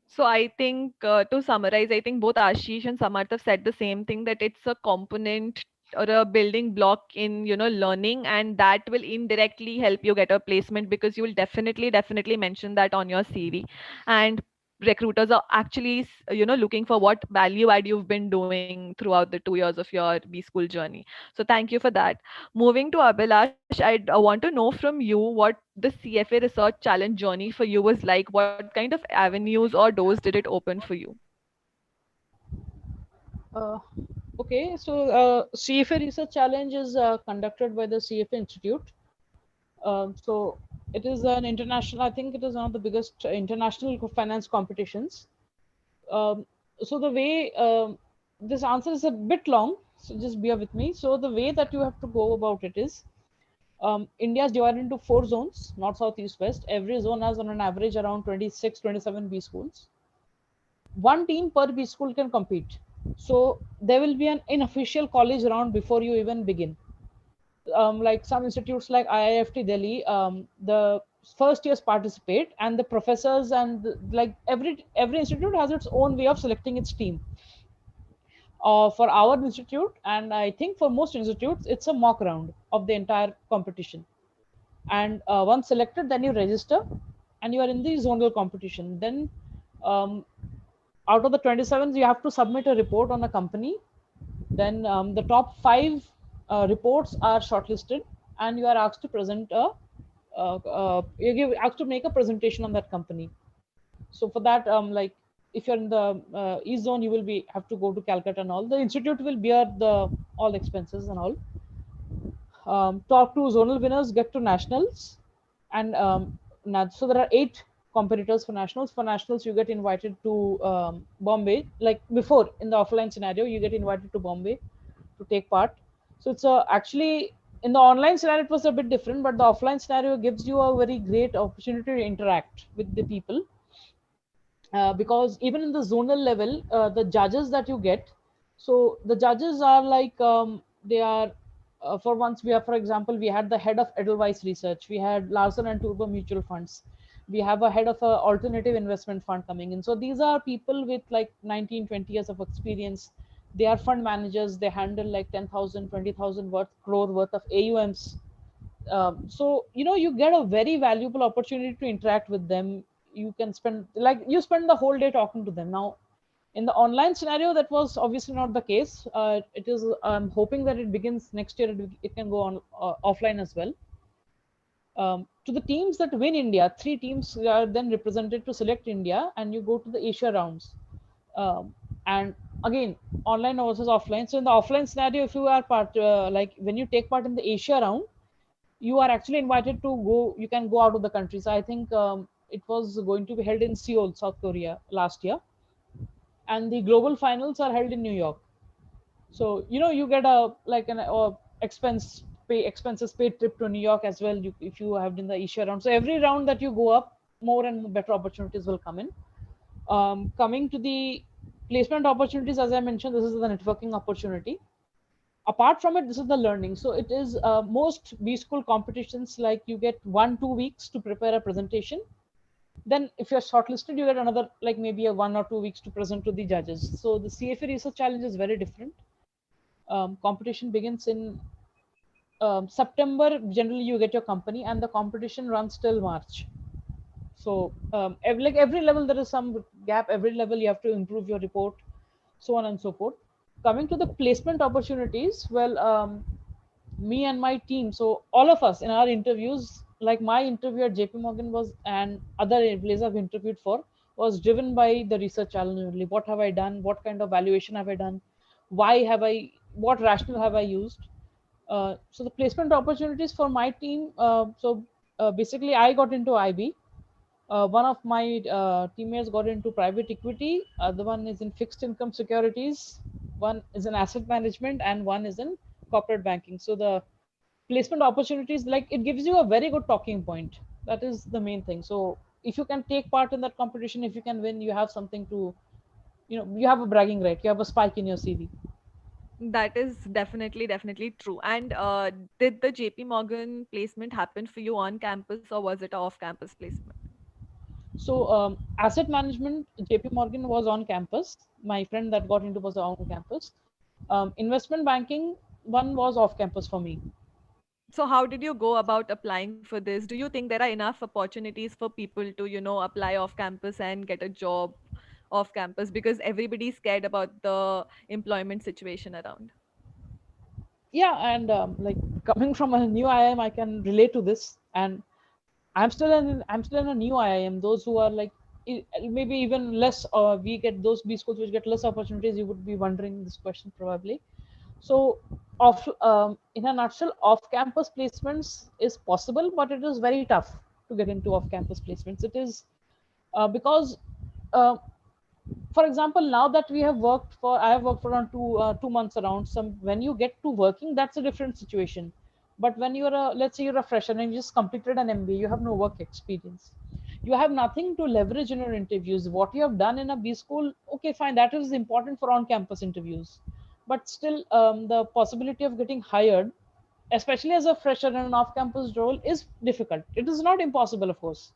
So I think to summarize, I think both Ashish and Samarth have said the same thing, that it's a component or a building block in learning, and that will indirectly help you get a placement, because you will definitely mention that on your CV, and recruiters are actually looking for what value add you've been doing throughout the 2 years of your B school journey. So thank you for that. Moving to Abhilash, I want to know from you what the CFA research challenge journey for you was like. What kind of avenues or doors did it open for you? Uh, okay, so CFA Research Challenge is conducted by the CFA Institute. So it is an international, I think it is one of the biggest international finance competitions. Um, so the way this answer is a bit long, so just bear with me. So the way that you have to go about it is, India is divided into 4 zones: north, south, east, west. Every zone has on an average around 26, 27 B schools. One team per B school can compete. So there will be an unofficial college round before you even begin. Like some institutes like IIFT Delhi, the first years participate, and the professors and like every institute has its own way of selecting its team. For our institute, and I think for most institutes, it's a mock round of the entire competition. And once selected, then you register, and you are in the zonal competition. Then um, out of the 27s, you have to submit a report on a company. Then the top 5 reports are shortlisted, and you are asked to present asked to make a presentation on that company. So for that, like if you're in the east zone, you will be have to go to Calcutta and all. The institute will bear the all expenses and all. Top 2 zonal winners get to nationals, and so there are 8 competitors for nationals. For nationals, you get invited to Bombay. Like before, in the offline scenario, you get invited to Bombay to take part. So it's actually in the online scenario it was a bit different, but the offline scenario gives you a very great opportunity to interact with the people, because even in the zonal level, the judges that you get, so the judges are like they are for once we have, for example, we had the head of Edelweiss Research, we had Larsen and Toubro mutual funds, we have a head of a alternative investment fund coming in. So these are people with like 19, 20 years of experience. They are fund managers, they handle like 10,000, 20,000 crore worth of AUMs. So you get a very valuable opportunity to interact with them. You can spend, like, you spend the whole day talking to them. Now in the online scenario, that was obviously not the case. It is, I'm hoping that it begins next year. It can go on offline as well. To the teams that win India, 3 teams are then represented to select India, and you go to the Asia rounds. And again, online versus offline. So in the offline scenario, if you are part like when you take part in the Asia round, you are actually invited to go, you can go out of the country. So I think it was going to be held in Seoul, South Korea last year, and the global finals are held in New York. So you get a like an expenses paid trip to New York as well, if you have in the Asia round. So every round that you go up, more and better opportunities will come in. Coming to the placement opportunities, as I mentioned, this is the networking opportunity. Apart from it, this is the learning. So it is most B school competitions, like you get 1 2 weeks to prepare a presentation. Then if you're shortlisted, you get another, like maybe a 1 or 2 weeks to present to the judges. So the CFA research challenge is very different. Competition begins in September. Generally you get your company, and the competition runs till March. So like every level there is some gap. Every level you have to improve your report, so on and so forth. Coming to the placement opportunities, well, me and my team, so all of us in our interviews, like my interview at JP Morgan was, and other places I've interviewed for, was driven by the research challenge only. What have I done? What kind of valuation have I done? Why have I? What rationale have I used? So the placement opportunities for my team. Basically, I got into IB. One of my teammates got into private equity. The one is in fixed income securities. One is in asset management, and one is in corporate banking. So the placement opportunities, like, it gives you a very good talking point. That is the main thing. So if you can take part in that competition, if you can win, you have something to, you have a bragging right. You have a spike in your CV. That is definitely true. And did the JP Morgan placement happen for you on campus or was it a off campus placement? So asset management, JP Morgan was on campus. My friend that got into was on campus. Investment banking one was off campus for me. So how did you go about applying for this? Do you think there are enough opportunities for people to, apply off campus and get a job off campus because everybody's scared about the employment situation around? Yeah, and like, coming from a new IIM, I can relate to this. And I'm still in a new IIM. Those who are like, maybe even less, we get those B schools which get less opportunities. You would be wondering this question probably. So, in a nutshell, off-campus placements is possible, but it is very tough to get into off-campus placements. It is because, uh, for example, now that I have worked for around 2 months around. Some When you get to working, that's a different situation. But when you're let's say you're a fresher and you just completed an MBA, you have no work experience. You have nothing to leverage in your interviews. What you have done in a B school, okay, fine, that is important for on-campus interviews. But still, the possibility of getting hired, especially as a fresher in an off-campus role, is difficult. It is not impossible, of course.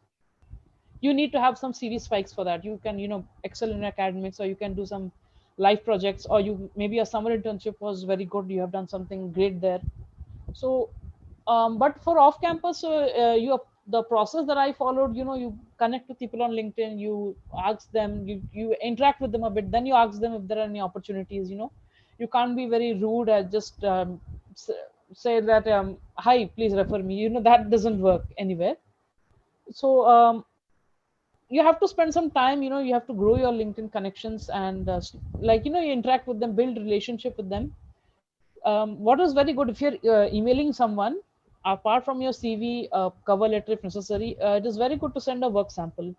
You need to have some CV spikes for that. You can, excel in academics, or you can do some life projects, or you maybe a summer internship was very good. You have done something great there. So, but for off campus, the process that I followed, you connect with people on LinkedIn, you ask them, you interact with them a bit, then you ask them if there are any opportunities. You can't be very rude and just say that, hi, please refer me. That doesn't work anywhere. So, you have to spend some time. You have to grow your LinkedIn connections, and like, you interact with them, build relationship with them. What is very good, if you're emailing someone, apart from your CV, cover letter if necessary, it is very good to send a work sample.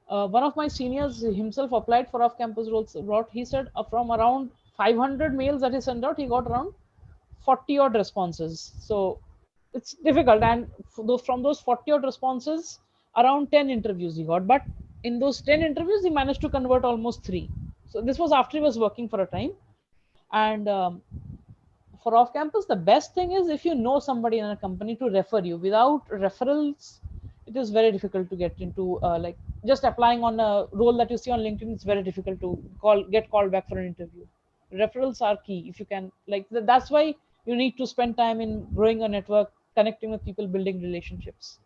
One of my seniors himself applied for off campus roles. Wrote He said, from around 500 mails that he sent out, he got around 40 odd responses. So it's difficult. And from those 40 odd responses, around 10 interviews he got. But in those 10 interviews, he managed to convert almost three. So this was after he was working for a time. And for off campus, the best thing is if you know somebody in a company to refer you. Without referrals, it is very difficult to get into, like, just applying on a role that you see on LinkedIn. It's very difficult to get called back for an interview. Referrals are key. If you can, like, that's why you need to spend time in growing your network, connecting with people, building relationships.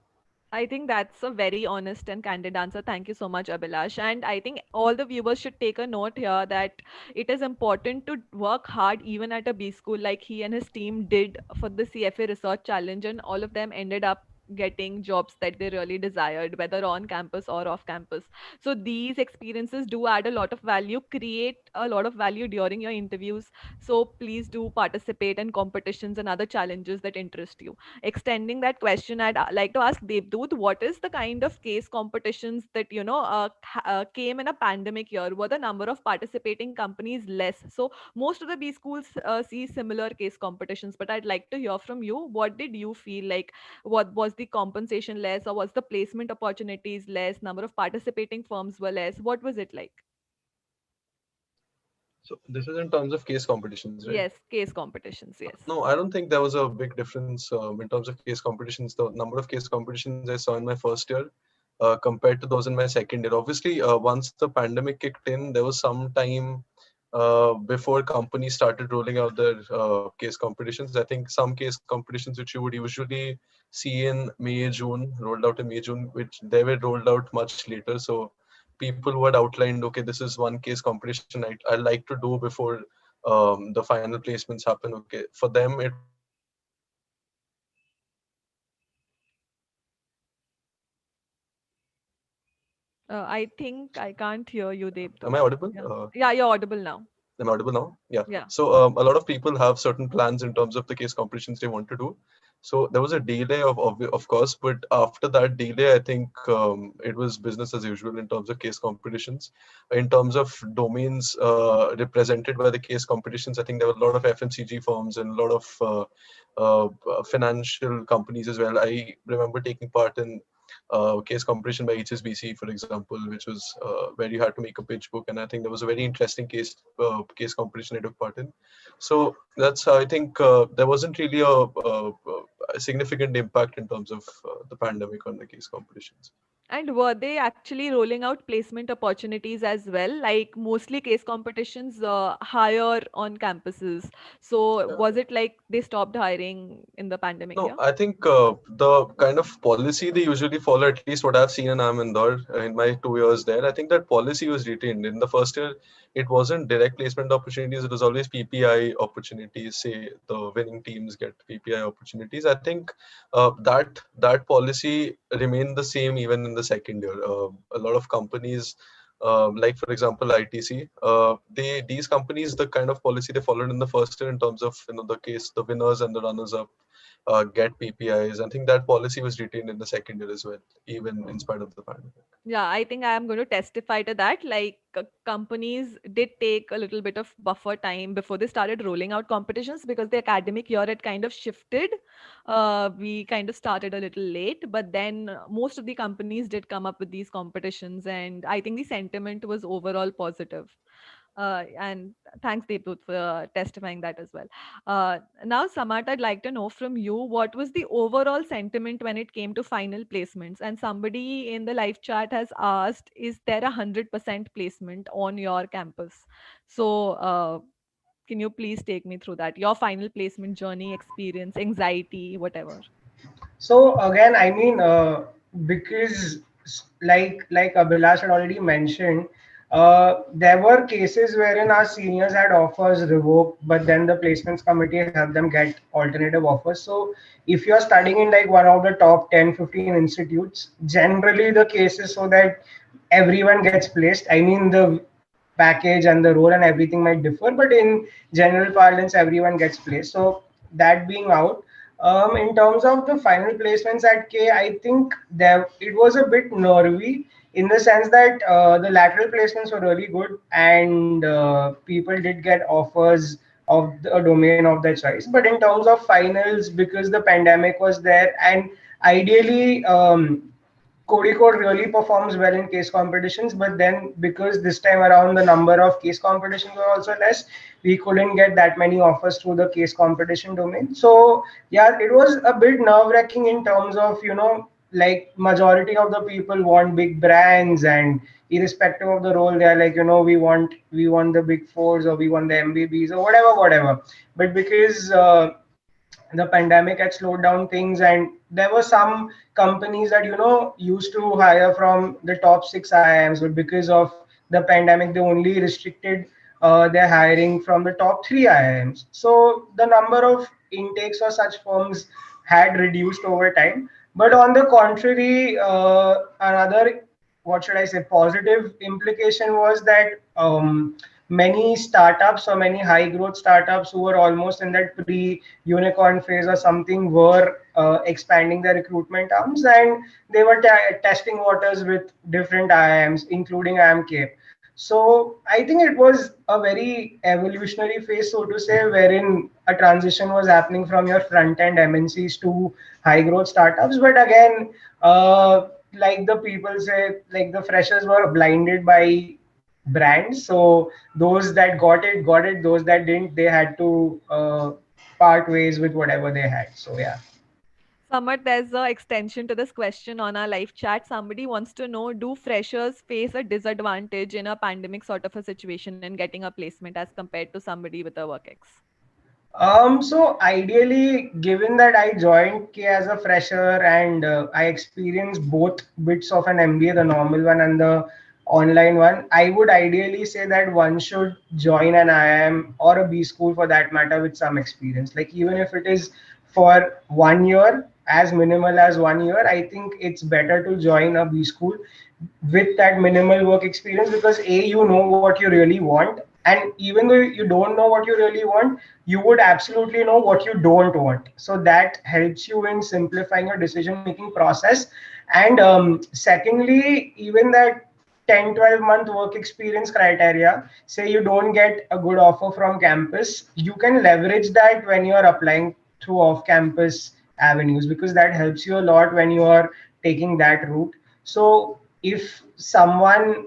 I think that's a very honest and candid answer. Thank you so much, Abhilash. And I think all the viewers should take a note here that it is important to work hard even at a B school, like he and his team did for the CFA Research Challenge, and all of them ended up getting jobs that they really desired, whether on campus or off campus. So these experiences do add a lot of value, create a lot of value during your interviews. So please do participate in competitions and other challenges that interest you. Extending that question, I'd like to ask Devdut, what is the kind of case competitions that came in a pandemic year? Were the number of participating companies less? So most of the B schools see similar case competitions, but I'd like to hear from you. What did you feel like? What was the compensation less, or was the placement opportunities less? Number of participating firms were less. What was it like? So this is in terms of case competitions, right? Yes, case competitions. Yes. No, I don't think there was a big difference in terms of case competitions. The number of case competitions I saw in my first year compared to those in my second year. Obviously, once the pandemic kicked in, there was some time before companies started rolling out their case competitions. I think some case competitions which you would usually see in May, June, rolled out in May, June, which they were rolled out much later. So people who had outlined, okay, this is one case competition I like to do before the final placements happen. Okay, for them it was like, okay, this is one case competition I can do. So they were able to roll out those cases. I think I can't hear you, Am Devdutt. I audible? Yeah. Yeah, you're audible now. Am I audible now? Yeah. Yeah. So a lot of people have certain plans in terms of the case competitions they want to do. So there was a delay of course, but after that delay, I think it was business as usual in terms of case competitions. In terms of domains represented by the case competitions, I think there were a lot of FMCG firms and a lot of financial companies as well. I remember taking part in case competition by HSBC, for example, which was where you had to make a pitch book, and I think there was a very interesting case competition I took part in. So that's how I think there wasn't really a significant impact in terms of the pandemic on the case competitions. And were they actually rolling out placement opportunities as well? Like mostly case competitions hire on campuses. So was it like they stopped hiring in the pandemic No, year? I think the kind of policy they usually follow, at least what I've seen in Amindor in my 2 years there, I think that policy was retained. In the first year, it wasn't direct placement opportunities, it was always PPI opportunities. Say the winning teams get PPI opportunities. I think that policy remained the same even in the second year. A lot of companies, like for example ITC, these companies, the kind of policy they followed in the first year in terms of the case, the winners and the runners up get PPIs. I think that policy was retained in the second year as well, even in spite of the pandemic. Yeah, I think I am going to testify to that. Like companies did take a little bit of buffer time before they started rolling out competitions because the academic year had kind of shifted. We kind of started a little late, but then most of the companies did come up with these competitions, and I think the sentiment was overall positive. And thanks, Devdut, for testifying that as well. Now, Samat, I'd like to know from you what was the overall sentiment when it came to final placements? And somebody in the live chat has asked, is there 100% placement on your campus? So, can you please take me through that? Your final placement journey, experience, anxiety, whatever. So again, I mean, because like Abhilash had already mentioned, there were cases wherein our seniors had offers revoked, but then the placements committee helped them get alternative offers. So if you're studying in like one of the top 10, 15 institutes, generally the case is so that everyone gets placed. I mean, the package and the role and everything might differ, but in general parlance, everyone gets placed. So that being out, in terms of the final placements at K, I think there it was a bit nervy in the sense that the lateral placements were really good and people did get offers of a domain of their choice. But in terms of finals, because the pandemic was there and ideally Code really performs well in case competitions, but then because this time around the number of case competitions were also less, we couldn't get that many offers through the case competition domain. So yeah, it was a bit nerve-wracking in terms of like majority of the people want big brands and irrespective of the role, they are like we want the big fours or we want the MBBs or whatever. But because the pandemic had slowed down things and there were some companies that used to hire from the top 6 IIMs, but because of the pandemic they only restricted their hiring from the top 3 IIMs. So the number of intakes for such firms had reduced over time. But on the contrary, another, what should I say, positive implication was that many startups or many high growth startups who were almost in that pre unicorn phase or something were expanding their recruitment arms and they were testing waters with different IIMs, including IIMK. So I think it was a very evolutionary phase, so to say, wherein a transition was happening from your front end MNCs to high growth startups. But again, like the people say, like the freshers were blinded by brands. So those that got it. Those that didn't, they had to part ways with whatever they had. So yeah. Samat, there's a extension to this question on our live chat. Somebody wants to know, do freshers face a disadvantage in a pandemic sort of a situation in getting a placement as compared to somebody with a work ex? So ideally, given that I joined K as a fresher and I experienced both bits of an MBA, the normal one and the online one, I would ideally say that one should join an IIM or a B school for that matter with some experience. Like even if it is for 1 year, as minimal as 1 year, I think it's better to join a B school with that minimal work experience, because A, you know what you really want, and even though you don't know what you really want, you would absolutely know what you don't want. So that helps you in simplifying your decision making process. And secondly, even that 10-12 month work experience criteria, say you don't get a good offer from campus, you can leverage that when you're applying through off campus avenues, because that helps you a lot when you are taking that route. So if someone,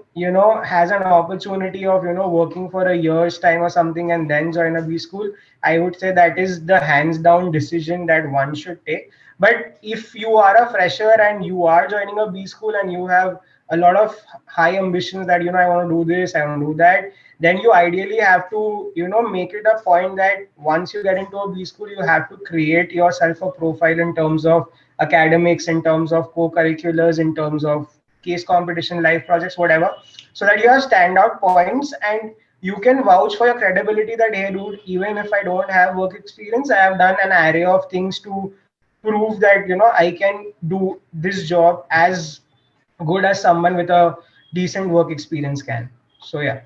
has an opportunity of, working for a year's time or something and then join a B school, I would say that is the hands down decision that one should take. But if you are a fresher and you are joining a B school and you have a lot of high ambitions that, I want to do this, I want to do that, then you ideally have to, make it a point that once you get into a B school, you have to create yourself a profile in terms of academics, in terms of co-curriculars, in terms of case competition, live projects, whatever, so that you have standout points and you can vouch for your credibility that, hey, dude, even if I don't have work experience, I have done an array of things to prove that, I can do this job as good as someone with a decent work experience can. So yeah.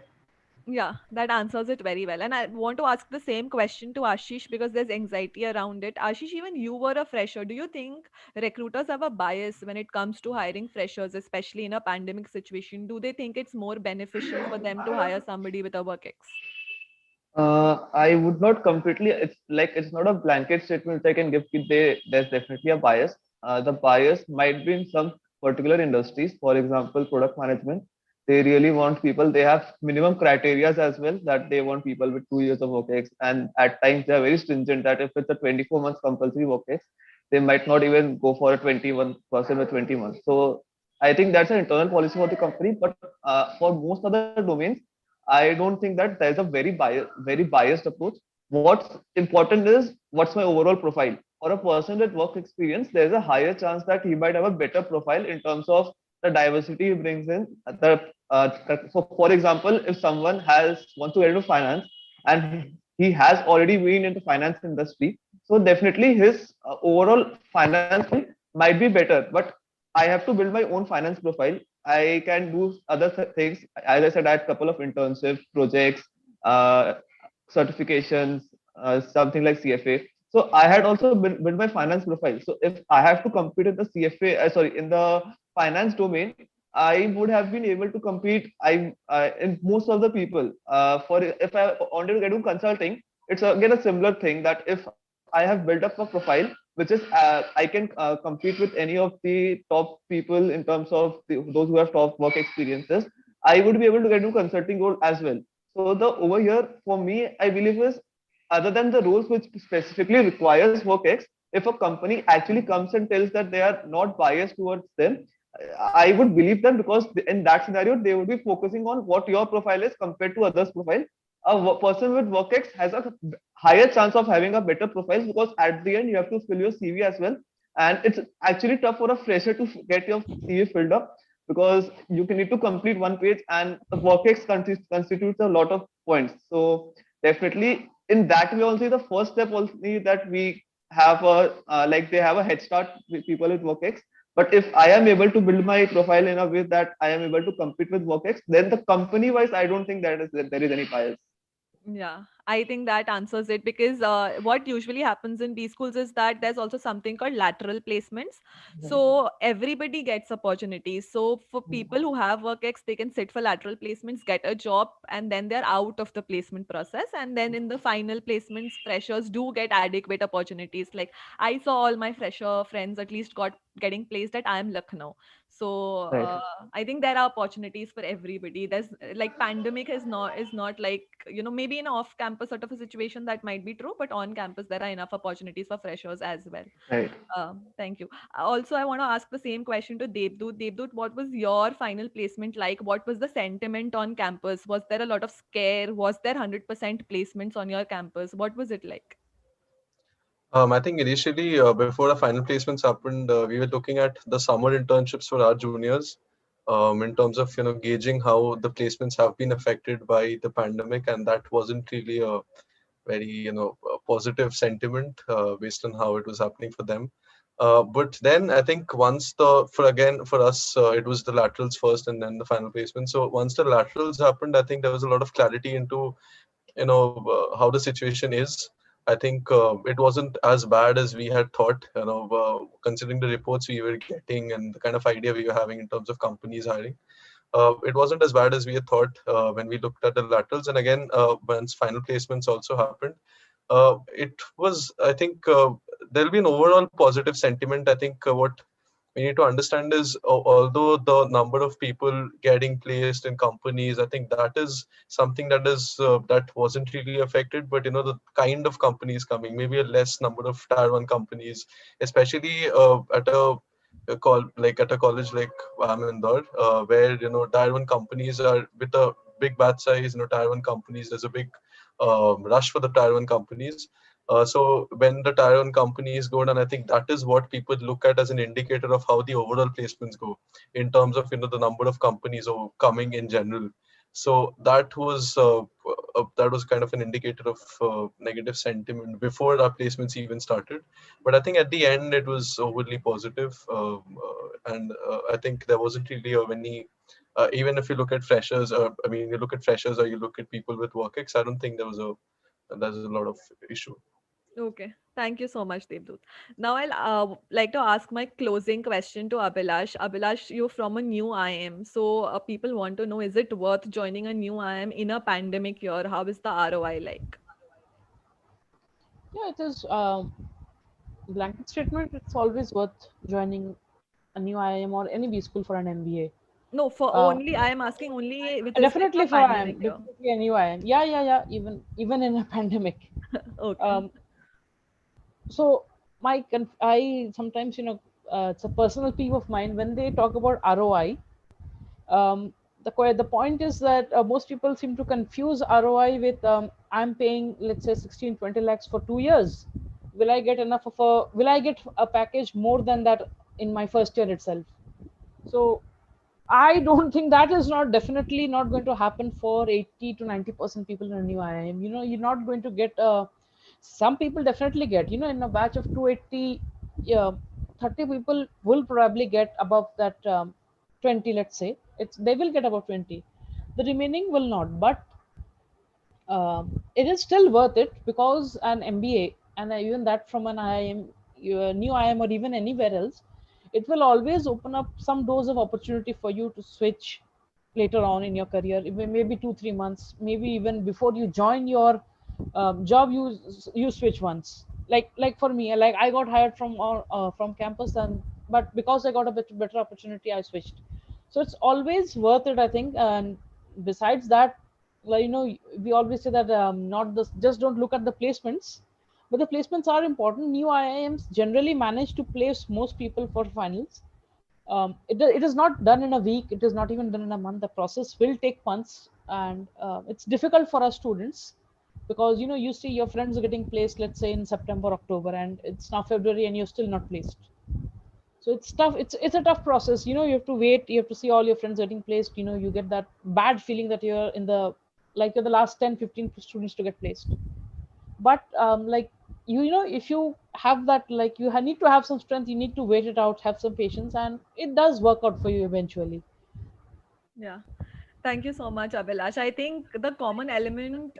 Yeah, that answers it very well. And I want to ask the same question to Ashish because there's anxiety around it. Ashish, even you were a fresher. Do you think recruiters have a bias when it comes to hiring freshers, especially in a pandemic situation? Do they think it's more beneficial for them to hire somebody with a work ex? I would not completely. It's like it's not a blanket statement I can give. There's definitely a bias. The bias might be in some particular industries. For example, product management. They really want people. They have minimum criterias as well that they want people with 2 years of work ex. And at times they are very stringent that if it's a 24 months compulsory work ex, they might not even go for a 21% with 20 months. So I think that's an internal policy for the company. But for most other domains, I don't think that there's a very biased approach. What's important is what's my overall profile. For a person with work experience, there's a higher chance that he might have a better profile in terms of the diversity he brings in. So, for example, if someone has wants to get into finance and he has already been into finance industry, so definitely his overall finance might be better. But I have to build my own finance profile. I can do other things. As I said, I had a couple of internships, projects, uh, certifications, something like CFA. So I had also built my finance profile. So if I have to compete in the CFA, sorry, in the finance domain, I would have been able to compete. In most of the people. For if I wanted to get into consulting, it's again a similar thing that if I have built up a profile, which is I can compete with any of the top people in terms of those who have top work experiences. I would be able to get into consulting role as well. So the over here for me, I believe is other than the roles which specifically requires work ex, if a company actually comes and tells that they are not biased towards them, I would believe them because in that scenario they would be focusing on what your profile is compared to others' profile. A person with work ex has a higher chance of having a better profile because at the end you have to fill your CV as well, and it's actually tough for a fresher to get your CV filled up because you can need to complete one page and the work ex constitutes a lot of points. So definitely in that way also the first step only that we have a like they have a head start with people with work ex. But if I am able to build my profile in a way that I am able to compete with work ex, then the company wise I don't think that there is any bias. Yeah, I think that answers it because what usually happens in B schools is that there's also something called lateral placements. So everybody gets opportunities. So for people who have work ex, they can sit for lateral placements, get a job, and then they're out of the placement process. And then in the final placements, freshers do get adequate opportunities. Like I saw all my fresher friends at least got getting placed at IIM Lucknow. So Right. I think there are opportunities for everybody. There's like pandemic is not like maybe in off campus sort of a situation that might be true, but on campus there are enough opportunities for freshers as well. Right. Thank you. Also, I want to ask the same question to Devdut. Devdut, what was your final placement like? What was the sentiment on campus? Was there a lot of scare? Was there 100% placements on your campus? What was it like? I think initially, before the final placements happened, we were looking at the summer internships for our juniors, in terms of gauging how the placements have been affected by the pandemic, and that wasn't really a very positive sentiment based on how it was happening for them. But then I think once the for again for us it was the laterals first and then the final placement. So once the laterals happened, I think there was a lot of clarity into how the situation is. I think it wasn't as bad as we had thought. Considering the reports we were getting and the kind of idea we were having in terms of companies hiring, it wasn't as bad as we had thought when we looked at the laterals. And again, once final placements also happened, it was, I think, there'll be an overall positive sentiment. I think what we need to understand is, although the number of people getting placed in companies, I think that is something that wasn't really affected. But the kind of companies coming, maybe a less number of tier one companies, especially at a at a college like Indore, where tier one companies are with a big batch size. Tier one companies, there's a big rush for the tier one companies. So when the tier one companies go down, I think that is what people look at as an indicator of how the overall placements go in terms of the number of companies coming in general. So that was kind of an indicator of negative sentiment before our placements even started. But I think at the end it was overly positive, and I think there wasn't really any. Even if you look at freshers, I mean, you look at freshers or you look at people with work ex, I don't think there's a lot of issue. Okay. Thank you so much, Devdut. Now I'll like to ask my closing question to Abhilash. Abhilash, you're from a new IIM. So people want to know, is it worth joining a new IIM in a pandemic year? How is the ROI like? Yeah, it is blanket statement. It's always worth joining a new IIM or any B school for an MBA. No, for Uh, only, I am asking only with respect to a Definitely for pandemic IIM, year. definitely a new IIM. Yeah, yeah, yeah. Even in a pandemic. Okay. Um, so I sometimes it's a personal peeve of mine when they talk about ROI. The point is that most people seem to confuse ROI with I'm paying, let's say, 16-20 lakhs for 2 years. Will I get a package more than that in my first year itself? So I don't think that is not definitely not going to happen for 80 to 90% people in a new IIM. You're not going to get some people definitely get, in a batch of 280, yeah, 30 people will probably get above that 20, let's say. They will get above 20. The remaining will not. But it is still worth it because an MBA and even that from an IIM, new IIM or even anywhere else, it will always open up some doors of opportunity for you to switch later on in your career, even maybe 2-3 months, maybe even before you join your job, you switch once. Like for me, like I got hired from campus, and but because I got a bit better opportunity, I switched. So it's always worth it, I think. And besides that, like we always say that not the just don't look at the placements, but the placements are important. New IIMs generally manage to place most people for finals. It is not done in a week, it is not even done in a month. The process will take months, and it's difficult for us students because you see your friends are getting placed, let's say in September, October, and it's now February and you're still not placed. So it's tough. It's a tough process. You have to wait, you have to see all your friends getting placed. You get that bad feeling that you're in the like you're the last 10-15 students to get placed. But like if you have that, like need to have some strength, you need to wait it out, have some patience, and it does work out for you eventually. Yeah. Thank you so much, Abhilash. I think the common element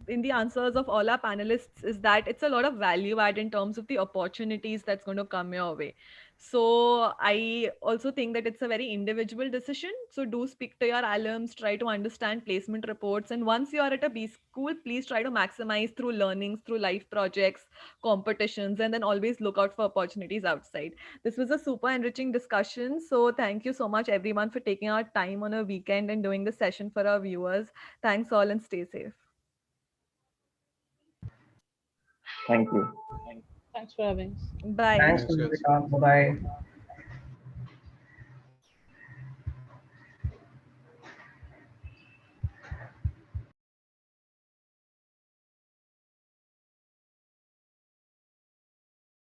in the answers of all our panelists is that it's a lot of value add in terms of the opportunities that's going to come your way. So I also think that it's a very individual decision. So do speak to your alums, try to understand placement reports, and once you are at a B school, please try to maximize through learnings, through life projects, competitions, and then always look out for opportunities outside. This was a super enriching discussion. So thank you so much, everyone, for taking our time on a weekend and doing the session for our viewers. Thanks all and stay safe. Thank you. Thanks for having us. Bye. Thanks, Thanks, guys. Niharika. Bye bye.